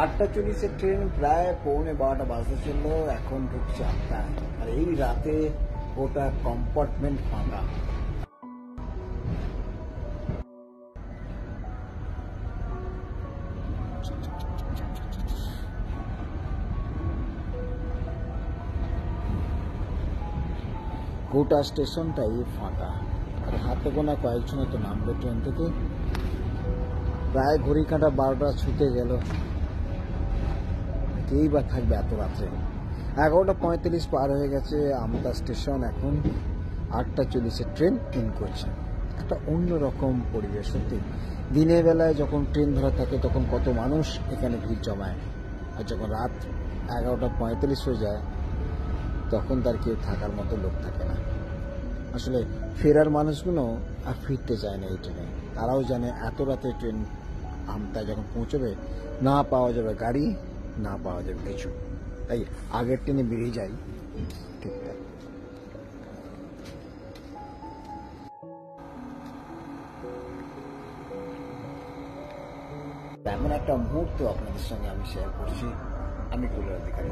8:40 train প্রায় 11:45 বাজতে চললো, এখন ঢুকছে 8টায়। আর এই রাতে গোটা কম্পার্টমেন্ট ফাঁকা। গোটা স্টেশনটাই ফাঁকা। আর হাতে গোনা কয়েকজন তো নামবে ট্রেন থেকে। প্রায় ঘড়ি কাঁটা 12টা ছুটে গেল। কেই বা থাকবে এত রাত্রে। 11:45 পার হয়ে গেছে আমতা স্টেশন। এখন 8:40 ট্রেন ইন করছে। একটা অন্যরকম পরিবেশ সত্যি। দিনের বেলায় যখন ট্রেন ধরা থাকে তখন কত মানুষ এখানে ভিড় জমায়, আর যখন রাত 11:45 হয়ে যায় তখন তার কেউ থাকার মতো লোক থাকে না। আসলে ফেরার মানুষগুলো আর ফিরতে চায় না এই ট্রেনে। তারাও জানে এত রাতে ট্রেন আমতায় যখন পৌঁছবে না পাওয়া যাবে গাড়ি, না পাওয়া যাবে কিছু, তাই আগের ট্রেনে বেরিয়ে যাই। ঠিক তাই। এমন একটা মুহূর্ত আপনাদের সঙ্গে আমি শেয়ার করছি। আমি কুলার অধিকারী।